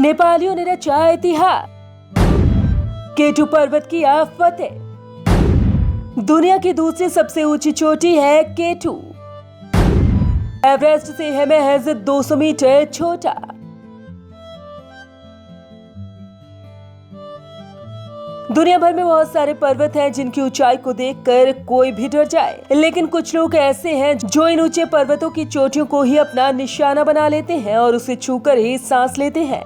नेपालियों ने रचा इतिहास, केटू पर्वत की फतेह। दुनिया की दूसरी सबसे ऊंची चोटी है केटू। एवरेस्ट से है महज 200 मीटर छोटा। दुनिया भर में बहुत सारे पर्वत हैं जिनकी ऊंचाई को देखकर कोई भी डर जाए, लेकिन कुछ लोग ऐसे हैं जो इन ऊंचे पर्वतों की चोटियों को ही अपना निशाना बना लेते हैं और उसे छूकर ही सांस लेते हैं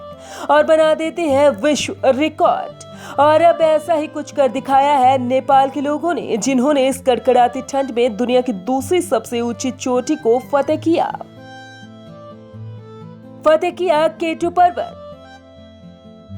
और बना देते हैं विश्व रिकॉर्ड। और अब ऐसा ही कुछ कर दिखाया है नेपाल के लोगों ने, जिन्होंने इस कड़कड़ाती ठंड में दुनिया की दूसरी सबसे ऊंची चोटी को फतेह किया केटू पर्वत।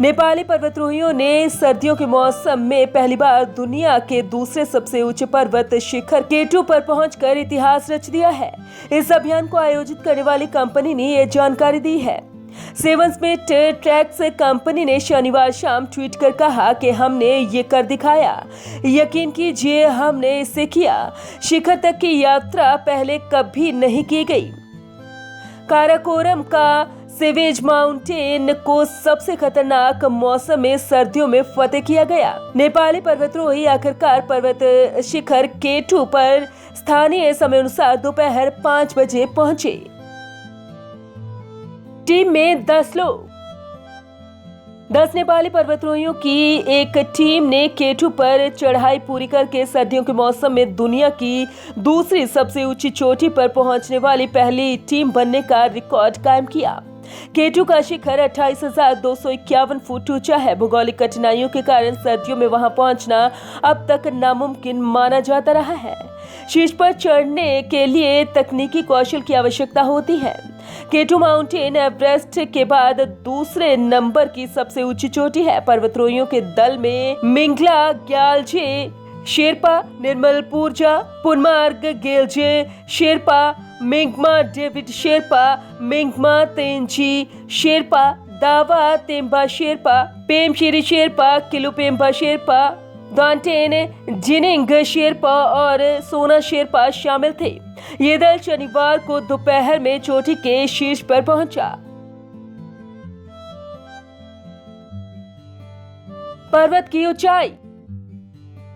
नेपाली पर्वतारोहियों ने सर्दियों के मौसम में पहली बार दुनिया के दूसरे सबसे ऊंचे पर्वत शिखर केटू पर पहुंचकर इतिहास रच दिया है। इस अभियान को आयोजित करने वाली कंपनी ने यह जानकारी दी है। सेवन स्मिथ ट्रैक्स कंपनी ने शनिवार शाम ट्वीट कर कहा कि हमने ये कर दिखाया, यकीन कीजिए हमने इसे किया। शिखर तक की यात्रा पहले कभी नहीं की गई। काराकोरम का सेवेज माउंटेन को सबसे खतरनाक मौसम में सर्दियों में फतेह किया गया। नेपाली पर्वतारोही आखिरकार पर्वत शिखर केटू पर स्थानीय समय अनुसार दोपहर 5 बजे पहुंचे। टीम में 10 लोग। 10 नेपाली पर्वतारोहियों की एक टीम ने केटू पर चढ़ाई पूरी करके सर्दियों के मौसम में दुनिया की दूसरी सबसे ऊंची चोटी पर पहुंचने वाली पहली टीम बनने का रिकॉर्ड कायम किया। केटू का शिखर 28,251 फुट ऊंचा है। भौगोलिक कठिनाइयों के कारण सर्दियों में वहां पहुंचना अब तक नामुमकिन माना जाता रहा है। शीर्ष पर चढ़ने के लिए तकनीकी कौशल की आवश्यकता होती है। केटू माउंटेन एवरेस्ट के बाद दूसरे नंबर की सबसे ऊंची चोटी है। पर्वतारोहियों के दल में मिंगला ग्यालजे शेरपा, निर्मल पूर्जा, पुनमार्ग गेलजे शेरपा, मिंगमा डेविड शेरपा, मिंगमा तेंजी शेरपा, दावा तेम्बा शेरपा, पेमशिरी शेरपा, किलु पेम्बा शेरपा, दांटेन जिनिंग शेरपा और सोना शेरपा शामिल थे। ये दल शनिवार को दोपहर में चोटी के शीर्ष पर पहुंचा। पर्वत की ऊंचाई।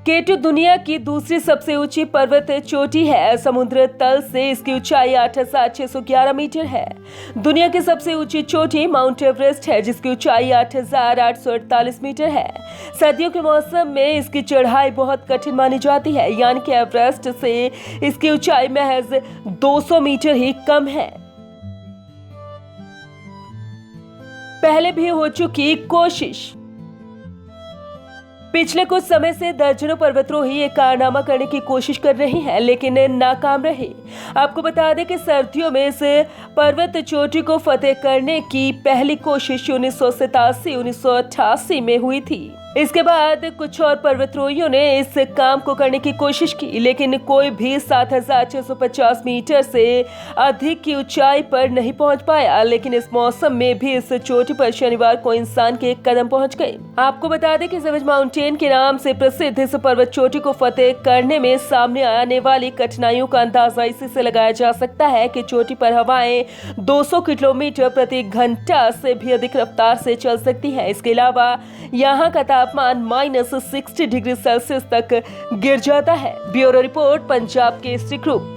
केटू दुनिया की दूसरी सबसे ऊंची पर्वत चोटी है। समुद्र तल से इसकी ऊंचाई 8,611 मीटर है। दुनिया की सबसे ऊंची चोटी माउंट एवरेस्ट है, जिसकी ऊंचाई 8,848 मीटर है। सर्दियों के मौसम में इसकी चढ़ाई बहुत कठिन मानी जाती है, यानी कि एवरेस्ट से इसकी ऊंचाई महज 200 मीटर ही कम है। पहले भी हो चुकी कोशिश। पिछले कुछ समय से दर्जनों पर्वतारोही ये कारनामा करने की कोशिश कर रही हैं, लेकिन नाकाम रहे। आपको बता दें कि सर्दियों में इस पर्वत चोटी को फतेह करने की पहली कोशिश 1987-1988 में हुई थी। इसके बाद कुछ और पर्वतारोहियों ने इस काम को करने की कोशिश की, लेकिन कोई भी 7,650 मीटर से अधिक की ऊंचाई पर नहीं पहुंच पाया। लेकिन इस मौसम में भी इस चोटी पर शनिवार को इंसान के कदम पहुंच गए। आपको बता दें कि सेवेज माउंटेन के नाम से प्रसिद्ध इस पर्वत चोटी को फतेह करने में सामने आने वाली कठिनाइयों का अंदाजा इसी से लगाया जा सकता है कि चोटी पर हवाएं 200 किलोमीटर प्रति घंटा से भी अधिक रफ्तार से चल सकती है। इसके अलावा यहाँ का तापमान -60 डिग्री सेल्सियस तक गिर जाता है। Bureau report, Punjab Kesari group.